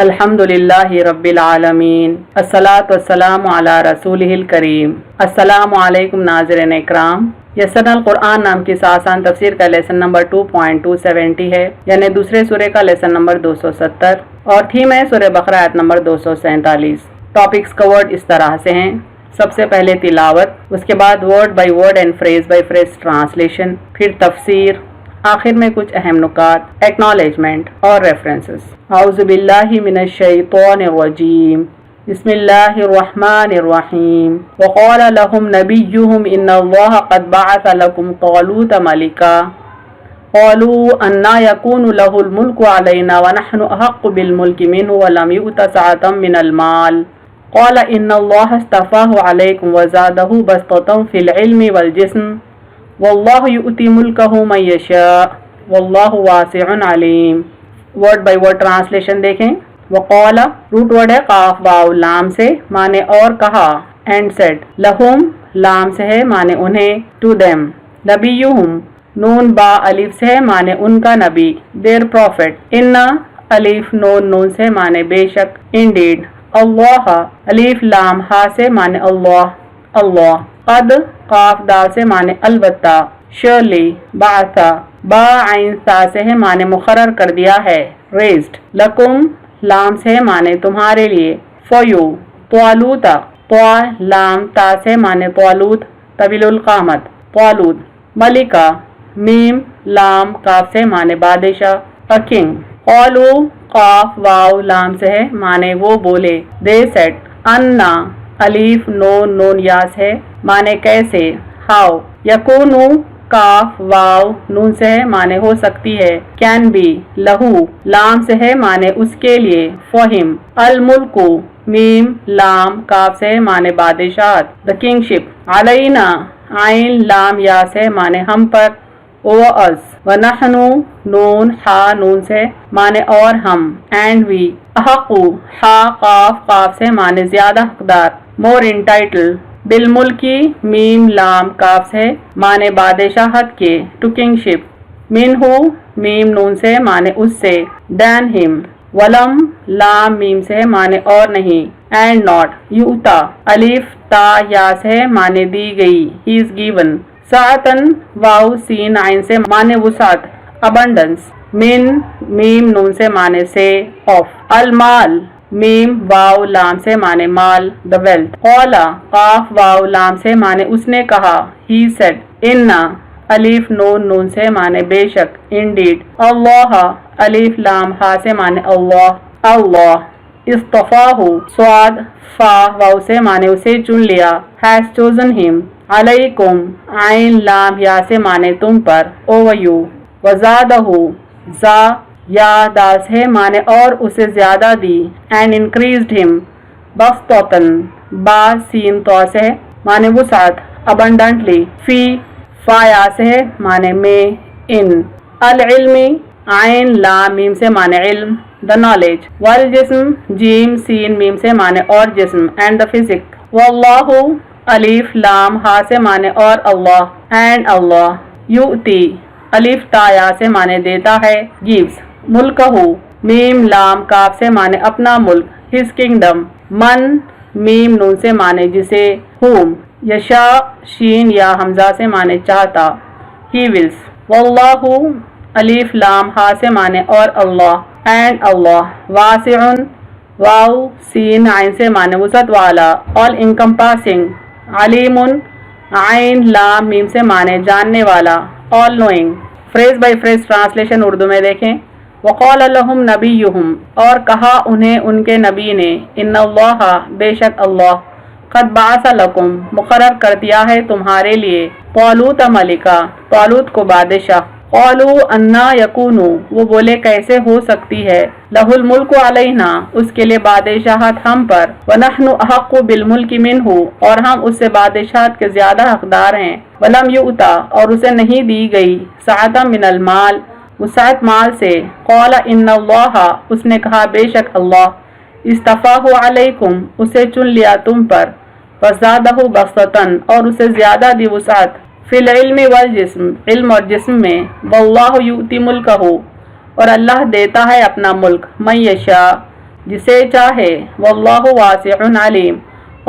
الحمدللہ رب العالمین الصلاۃ والسلام علی رسولہ الکریم۔ السلام علیکم ناظرین اکرام۔ یسرنا القرآن نام کی آسان تفسیر کا لیسن نمبر 2.270 ہے، یعنی دوسرے سورے کا لیسن نمبر 270 اور تھیم ہے سورہ بقرہ آیت نمبر 247۔ ٹاپکس کورڈ اس طرح سے ہیں: سب سے پہلے تلاوت، اس کے بعد word by word and phrase by phrase translation, پھر تفسیر، آخر میں کچھ اہم نکات، ایکنالجمنٹ اور ریفرنسز۔ اعوذ باللہ من الشیطان الرجیم، بسم اللہ الرحمن الرحیم۔ وقال لهم نبیهم ان اللہ قد بعث لكم طالوت ملکا قالوا انا يكون له الملك علينا ونحن احق بالملك منه ولم يؤت سعة من المال قال ان اللہ اصطفاه عليكم وزاده بسطة في العلم والجسم واللہ یؤتی ملکہ من یشاء واللہ واسع علیم۔ ورڈ بائی ورڈ ٹرانسلیشن دیکھیں۔ وقال روٹ ورڈ ہے قاف واو لام سے، معنی اور کہا، اینڈ سیڈ، لہم لام سے ہے معنی انہیں، ٹو دیم، نبیہم نون با الف سے ہے معنی ان کا نبی، دیر پروفٹ، ان الف نون نون سے معنی بے شک، انڈیڈ، اللہ الف لام ہا سے معنی اللہ، اللہ، قد قاف دال سے معنی البتہ، شرلی بعثا با عین سا سے ہے معنی مقرر کر دیا ہے، ریزڈ، لکم لام سے معنی تمہارے لیے، فیو طالوت طا لام تا سے معنی طالوت طویل القامت، طالوت، ملکہ میم لام کاف سے معنی بادشاہ، کنگ، قالو قاف واو لام سے ہے معنی وہ بولے، دے سیٹ، انا الف نون نون یاس ہے معنی کیسے، ہاؤ، یکونو کاف واو نون سے ہے معنی ہو سکتی ہے، کین بی، لہو لام سے ہے معنی اس کے لیے، فہم، الملکو میم لام کاف سے معنی بادشاہت، دا کنگشپ، علینا عین لام یا سے معنی ہم پر، اوور اس، ونحنو نون ہا نون سے معنی اور ہم، اینڈ وی، احقو ہا قاف قاف سے معنی زیادہ حقدار، مور انٹائٹل، بالملکی میم لام کاف سے معنی بادشاہت کے، ٹو کنگشپ، منہو میم نون سے معنی اس سے، دین ہم، ولم لام میم سے معنی اور نہیں، اینڈ ناٹ، یؤتا الف تا یا سے معنی دی گئی، ہی از گیون، ساعتن واو سین عین سے معنی وسعت، ابنڈنس، من میم نون سے معنی سے، آف، المال میم واو لام سے معنی مال، دا ویلتھ، قولا قاف واو لام سے معنی اس نے کہا، ہی سیڈ، انا الف نون نون سے معنی بے شک، انڈیڈ، اللہ الف لام ہا سے معنی اللہ، اللہ، اصطفاہ سواد فا واو سے معنی اسے چن لیا، ہیز چوزن ہم، علیکم عین لام یا سے معنی تم پر، اوور یو، وزادہ زا یا دال سے معنی اور اسے زیادہ دی، اینڈ انکریزڈ ہم، بسطتن با سین تو سے معنی وسعت، ابنڈنٹلی، فی فا یا سے معنی میں، ان، العلمی عین لام میم سے معنی علم، دا نالج، والجسم جیم سین میم سے معنی اور جسم، اینڈ دا فزک، واللہ الف لام ہا سے معنی اور اللہ، اینڈ اللہ، یؤتی الف تا یا سے معنی دیتا ہے، گیوز، ملکہ میم لام کاف سے معنی اپنا ملک، ہز کنگڈم، من میم نون سے معنی جسے، ہوم، یشا شین یا حمزہ سے معنی چاہتا، ہی ولس، واللہ الف لام ہا سے معنی اور اللہ، اینڈ اللہ، واسع واو سین عین سے معنی وسعت والا، آل انکمپاسنگ، علیم عین لام میم سے معنی جاننے والا، all knowing. Phrase by phrase translation Urdu میں دیکھیں۔ وقال لهم نبیہم اور کہا انہیں ان کے نبی نے، ان اللہ بے شک اللہ، قد بعث لکم مقرر کر دیا ہے تمہارے لیے، طالوت ملکا طالوت کو بادشاہ، قالوا انا یکون وہ بولے کیسے ہو سکتی ہے، لہ الملک علینا اس کے لیے بادشاہت ہم پر، ونحن احق بالملک منہ اور ہم اس سے بادشاہت کے زیادہ حقدار ہیں، ولم یؤتا اور اسے نہیں دی گئی، سعۃ من المال وسعت مال سے، قال ان اللہ اس نے کہا بے شک اللہ، اصطفاہ علیکم اسے چن لیا تم پر، وزادہ بسطتن اور اسے زیادہ دی وسعت، فی العلم والجسم علم اور جسم میں، واللہ یؤتی ملکہ اور اللہ دیتا ہے اپنا ملک، من یشاء جسے چاہے، واللہ واسع علیم،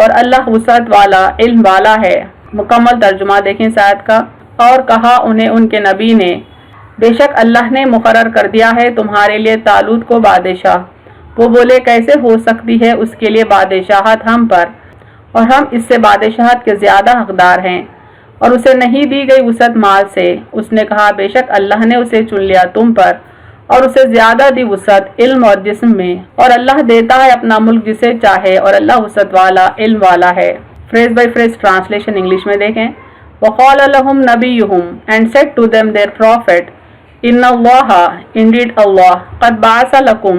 اور اللہ وسعت والا، علم والا ہے۔ مکمل ترجمہ دیکھیں اس آیت کا۔ اور کہا انہیں ان کے نبی نے، بے شک اللہ نے مقرر کر دیا ہے تمہارے لیے طالوت کو بادشاہ۔ وہ بولے کیسے ہو سکتی ہے اس کے لیے بادشاہت ہم پر، اور ہم اس سے بادشاہت کے زیادہ حقدار ہیں، اور اسے نہیں دی گئی وسعت مال سے۔ اس نے کہا بے شک اللہ نے اسے چن لیا تم پر، اور اسے زیادہ دی وسعت علم اور جسم میں، اور اللہ دیتا ہے اپنا ملک جسے چاہے، اور اللہ وسعت والا، علم والا ہے۔ Phrase by phrase translation English میں دیکھیں۔ وَقَالَ لَهُمْ نَبِيُّهُمْ and said to them their prophet, إِنَّ اللَّهَ indeed Allah قَدْ بَعَثَ لَكُمْ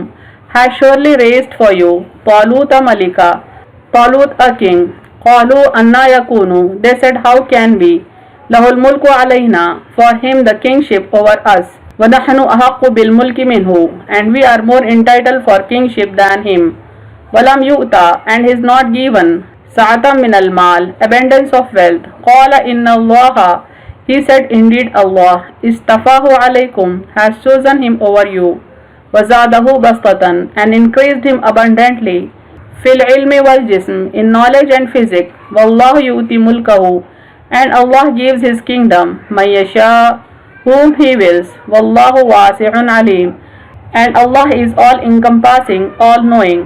has surely raised for you طَالُوتَ مَلِكًا Talut a king. قَالُوا أَنَّى يَكُونُ they said how can be لَهُ الْمُلْكُ عَلَيْنَا for him the kingship over us وَنَحْنُ أَحَقُّ بِالْمُلْكِ مِنْهُ and we are more entitled for kingship than him وَلَمْ يُؤْتَ and he is not given سَعَةً مِنَ الْمَالِ abundance of wealth قَالَ إِنَّ اللَّهَ he said indeed Allah اسْتَفَاهُ عَلَيْكُمْ has chosen him over you وَزَادَهُ بَسْطَةً and increased him abundantly فِي الْعِلْمِ وَالْجِسْمِ in knowledge and physics وَاللَّهُ يُؤْتِي مُلْكَهُ and Allah gives his kingdom مَن يَشَاءُ whom he wills وَاللَّهُ وَاسِعٌ عَلِيمٌ and Allah is all encompassing, all knowing.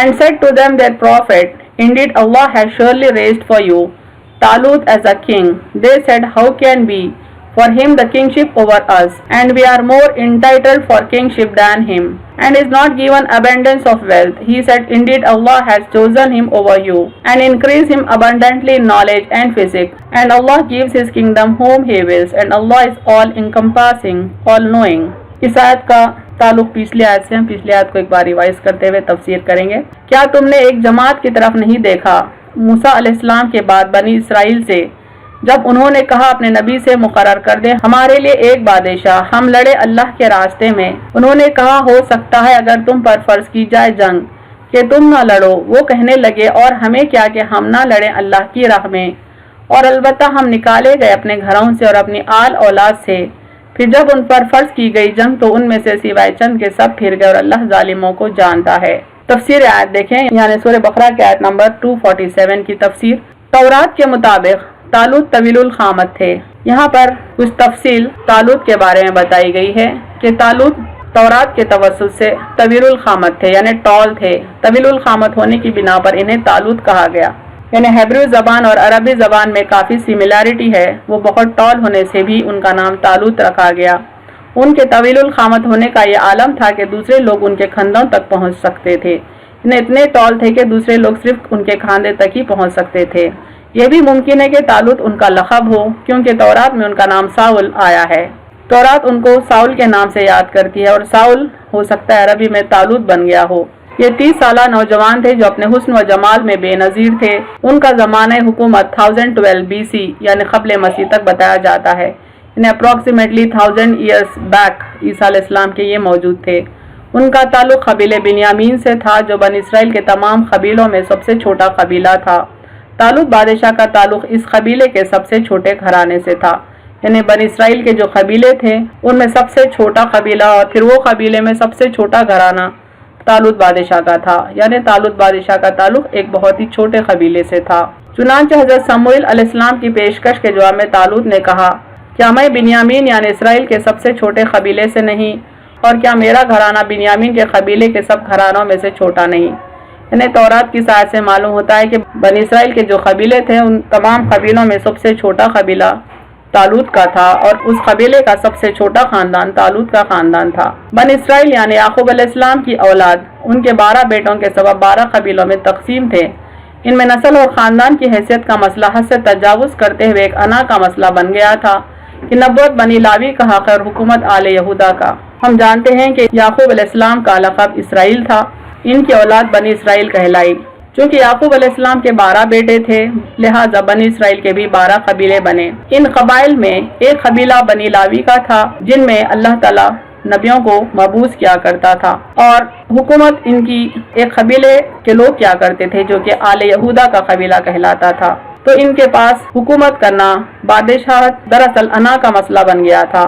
And said to them their prophet, indeed Allah has surely raised for you Talut as a king. They said, how can be for him the kingship over us, and we are more entitled for kingship than him, and is not given abundance of wealth. He said, indeed Allah has chosen him over you, and increased him abundantly in knowledge and physics, and Allah gives his kingdom whom he wills, and Allah is all encompassing, all knowing. اس آیت کا تعلق پچھلی آیت سے ہم پچھلی آیت کو ایک بار ریوائز کرتے ہوئے تفسیر کریں گے۔ کیا تم نے ایک جماعت کی طرف نہیں دیکھا موسیٰ علیہ السلام کے بعد بنی اسرائیل سے، جب انہوں نے کہا اپنے نبی سے مقرر کر دے ہمارے لیے ایک بادشاہ، ہم لڑے اللہ کے راستے میں۔ انہوں نے کہا ہو سکتا ہے اگر تم پر فرض کی جائے جنگ کہ تم نہ لڑو۔ وہ کہنے لگے اور ہمیں کیا کہ ہم نہ لڑیں اللہ کی راہ میں، اور البتہ ہم نکالے گئے اپنے گھروں سے اور اپنی آل اولاد سے۔ پھر جب ان پر فرض کی گئی جنگ تو ان میں سے سوائے چند کے سب پھر گئے، اور اللہ ظالموں کو جانتا ہے۔ تفسیر آیت دیکھیں، یعنی سورہ بقرہ کی آیت نمبر 247 کی تفسیر۔ تورات کے مطابق طالوت طویل القامت تھے۔ یہاں پر کچھ تفصیل طالوت کے بارے میں بتائی گئی ہے کہ طالوت تورات کے توسط سے طویل القامت تھے، یعنی ٹال تھے۔ طویل القامت ہونے کی بنا پر انہیں طالوت کہا گیا۔ یعنی ہیبریو زبان اور عربی زبان میں کافی سملیرٹی ہے، وہ بہت ٹال ہونے سے بھی ان کا نام طالوت رکھا گیا۔ ان کے طویل القامت ہونے کا یہ عالم تھا کہ دوسرے لوگ ان کے کندھوں تک پہنچ سکتے تھے۔ انہیں اتنے ٹال تھے کہ دوسرے لوگ صرف ان کے کھاندے تک ہی پہنچ سکتے تھے۔ یہ بھی ممکن ہے کہ طالوت ان کا لقب ہو، کیونکہ تورات میں ان کا نام ساؤل آیا ہے۔ تورات ان کو ساؤل کے نام سے یاد کرتی ہے، اور ساؤل ہو سکتا ہے عربی میں طالوت بن گیا ہو۔ یہ 30 سالہ نوجوان تھے جو اپنے حسن و جمال میں بے نظیر تھے۔ ان کا زمانہ حکومت 1012 BC یعنی قبل مسیح تک بتایا جاتا ہے، یعنی اپروکسیمیٹلی 1000 ایئرز بیک عیسیٰ علیہ السلام کے یہ موجود تھے۔ ان کا تعلق قبیلے بنیامین سے تھا جو بنی اسرائیل کے تمام قبیلوں میں سب سے چھوٹا قبیلہ تھا۔ طالوت بادشاہ کا تعلق اس قبیلے کے سب سے چھوٹے گھرانے سے تھا، یعنی بنی اسرائیل کے جو قبیلے تھے ان میں سب سے چھوٹا قبیلہ اور پھر وہ قبیلے میں سب سے چھوٹا گھرانہ طالوت بادشاہ کا تھا، یعنی طالوت بادشاہ کا تعلق ایک بہت ہی چھوٹے قبیلے سے تھا۔ چنانچہ حضرت سموئیل علیہ السلام کی پیشکش کے جواب میں طالوت نے کہا، کیا میں بنیامین یعنی اسرائیل کے سب سے چھوٹے قبیلے سے نہیں، اور کیا میرا گھرانہ بنیامین کے قبیلے کے سب گھرانوں میں سے چھوٹا نہیں؟ یعنی تورات کی آیت سے معلوم ہوتا ہے کہ بنی اسرائیل کے جو قبیلے تھے ان تمام قبیلوں میں سب سے چھوٹا قبیلہ طالوت کا تھا، اور اس قبیلے کا سب سے چھوٹا خاندان طالوت کا خاندان تھا۔ بنی اسرائیل یعنی یعقوب علیہ السلام کی اولاد ان کے 12 بیٹوں کے سبب 12 قبیلوں میں تقسیم تھے۔ ان میں نسل اور خاندان کی حیثیت کا مسئلہ حد سے تجاوز کرتے ہوئے ایک انا کا مسئلہ بن گیا تھا کہ نبوت بنی لاوی کا حق اور حکومت آل یہودا کا۔ ہم جانتے ہیں کہ یعقوب علیہ السلام کا لقب اسرائیل تھا، ان کی اولاد بنی اسرائیل کہلائی۔ چونکہ یعقوب علیہ السلام کے 12 بیٹے تھے لہٰذا بنی اسرائیل کے بھی 12 قبیلے بنے۔ ان قبائل میں ایک قبیلہ بنی لاوی کا تھا جن میں اللہ تعالیٰ نبیوں کو مبعوث کیا کرتا تھا، اور حکومت ان کی ایک قبیلے کے لوگ کیا کرتے تھے جو کہ آل یہودا کا قبیلہ کہلاتا تھا۔ تو ان کے پاس حکومت کرنا، بادشاہت دراصل انا کا مسئلہ بن گیا تھا،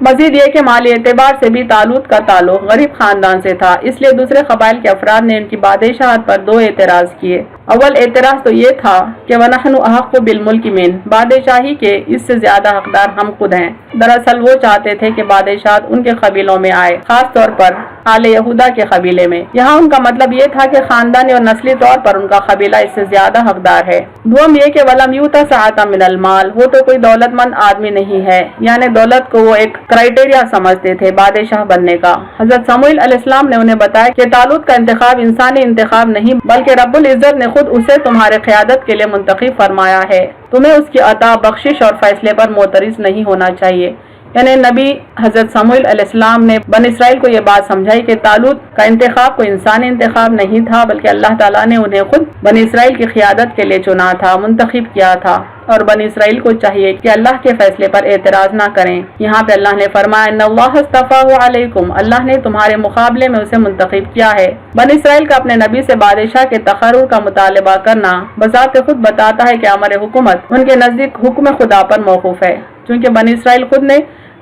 مزید یہ کہ مالی اعتبار سے بھی طالوت کا تعلق غریب خاندان سے تھا، اس لیے دوسرے قبائل کے افراد نے ان کی بادشاہت پر 2 اعتراض کیے۔ اول اعتراض تو یہ تھا کہ وَنَحْنُ أَحَقُّ بِالْمُلْكِ مِنْ، بادشاہی کے اس سے زیادہ حقدار ہم خود ہیں۔ دراصل وہ چاہتے تھے کہ بادشاہت ان کے قبیلوں میں آئے، خاص طور پر آل یہودا کے قبیلے میں۔ یہاں ان کا مطلب یہ تھا کہ خاندانی اور نسلی طور پر ان کا قبیلہ اس سے زیادہ حقدار ہے۔ دوم یہ کہ وَلَمْ يُؤْتَ سَعَةً مِنَ الْمَالِ، وہ تو کوئی دولت مند آدمی نہیں ہے، یعنی دولت کو وہ ایک کرائیٹیریا سمجھتے تھے بادشاہ بننے کا۔ حضرت سموئیل علیہ السلام نے انہیں بتایا کہ طالوت کا انتخاب انسانی انتخاب نہیں بلکہ رب العزت نے خود اسے تمہارے قیادت کے لیے منتخب فرمایا ہے، تمہیں اس کی عطا، بخشش اور فیصلے پر معترض نہیں ہونا چاہیے۔ یعنی نبی حضرت سموئیل علیہ السلام نے بنی اسرائیل کو یہ بات سمجھائی کہ طالوت کا انتخاب کوئی انسانی انتخاب نہیں تھا بلکہ اللہ تعالیٰ نے انہیں خود بنی اسرائیل کی قیادت کے لیے چنا تھا، منتخب کیا تھا، اور بنی اسرائیل کو چاہیے کہ اللہ کے فیصلے پر اعتراض نہ کریں۔ یہاں پہ اللہ نے فرمایا ان اللہ اصطفاہ علیکم، اللہ نے تمہارے مقابلے میں اسے منتخب کیا ہے۔ بنی اسرائیل کا اپنے نبی سے بادشاہ کے تقرر کا مطالبہ کرنا بذات خود بتاتا ہے کہ امر حکومت ان کے نزدیک حکم خدا پر موقوف ہے، چونکہ بنی اسرائیل خود نے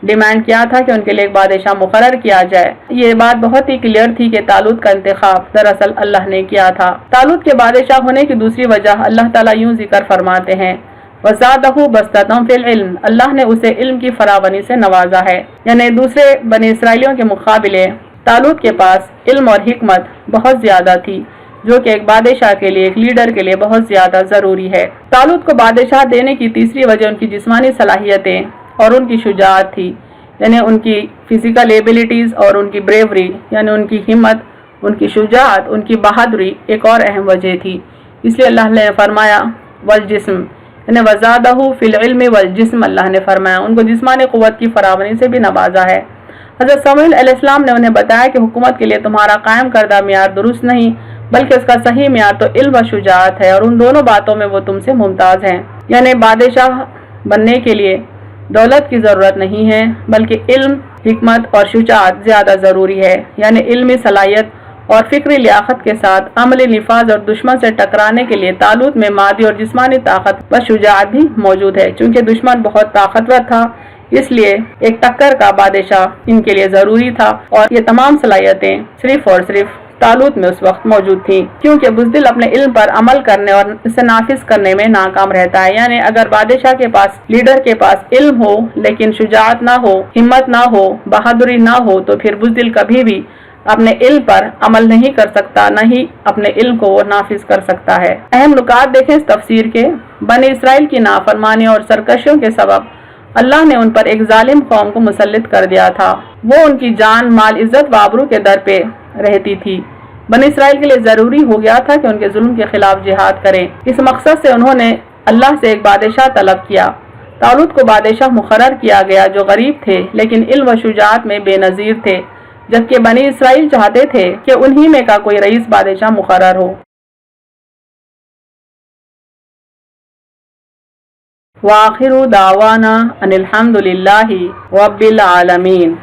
ڈیمانڈ کیا تھا کہ ان کے لیے ایک بادشاہ مقرر کیا جائے۔ یہ بات بہت ہی کلیئر تھی کہ طالوت کا انتخاب دراصل اللہ نے کیا تھا۔ طالوت کے بادشاہ ہونے کی دوسری وجہ اللہ تعالیٰ یوں ذکر فرماتے ہیں وَزَادَهُ بَسْطَةً فِي الْعِلْمِ، اللہ نے اسے علم کی فراوانی سے نوازا ہے، یعنی دوسرے بنی اسرائیلیوں کے مقابلے طالوت کے پاس علم اور حکمت بہت زیادہ تھی، جو کہ ایک بادشاہ کے لیے، ایک لیڈر کے لیے بہت زیادہ ضروری ہے۔ طالوت کو بادشاہ دینے کی تیسری وجہ ان کی جسمانی صلاحیتیں اور ان کی شجاعت تھی، یعنی ان کی فزیکل ایبیلٹیز اور ان کی بریوری، یعنی ان کی ہمت، ان کی شجاعت، ان کی بہادری ایک اور اہم وجہ تھی۔ اس لیے اللہ نے فرمایا والجسم، یعنی وزادہ فی العلم والجسم، اللہ نے فرمایا ان کو جسمانی قوت کی فراوانی سے بھی نوازا ہے۔ حضرت سموئیل علیہ السلام نے انہیں بتایا کہ حکومت کے لیے تمہارا قائم کردہ معیار درست نہیں بلکہ اس کا صحیح معیار تو علم و شجاعت ہے، اور ان دونوں باتوں میں وہ تم سے ممتاز ہیں۔ یعنی بادشاہ بننے کے لیے دولت کی ضرورت نہیں ہے بلکہ علم، حکمت اور شجاعت زیادہ ضروری ہے، یعنی علمی صلاحیت اور فکری لیاقت کے ساتھ عملی نفاذ اور دشمن سے ٹکرانے کے لیے طالوت میں مادی اور جسمانی طاقت و شجاعت بھی موجود ہے۔ چونکہ دشمن بہت طاقتور تھا اس لیے ایک ٹکر کا بادشاہ ان کے لیے ضروری تھا، اور یہ تمام صلاحیتیں صرف اور صرف طالوت میں اس وقت موجود تھی، کیونکہ بزدل اپنے علم پر عمل کرنے اور اسے نافذ کرنے میں ناکام رہتا ہے۔ یعنی اگر بادشاہ کے پاس، لیڈر کے پاس علم ہو لیکن شجاعت نہ ہو، ہمت نہ ہو، بہادری نہ ہو، تو پھر بزدل کبھی بھی اپنے علم پر عمل نہیں کر سکتا، نہ ہی اپنے علم کو وہ نافذ کر سکتا ہے۔ اہم نکات دیکھیں اس تفسیر کے۔ بنی اسرائیل کی نافرمانی اور سرکشیوں کے سبب اللہ نے ان پر ایک ظالم قوم کو مسلط کر دیا تھا، وہ ان کی جان، مال، عزت و آبرو کے در پہ رہتی تھی۔ بنی اسرائیل کے لیے ضروری ہو گیا تھا کہ ان کے ظلم کے خلاف جہاد کریں۔ اس مقصد سے انہوں نے اللہ سے ایک بادشاہ طلب کیا۔ طالوت کو بادشاہ مقرر کیا گیا جو غریب تھے لیکن علم و شجاعت میں بے نظیر تھے، جبکہ بنی اسرائیل چاہتے تھے کہ انہی میں کا کوئی رئیس بادشاہ مقرر ہو۔ وآخر دعوانا ان الحمد للہ رب العالمین۔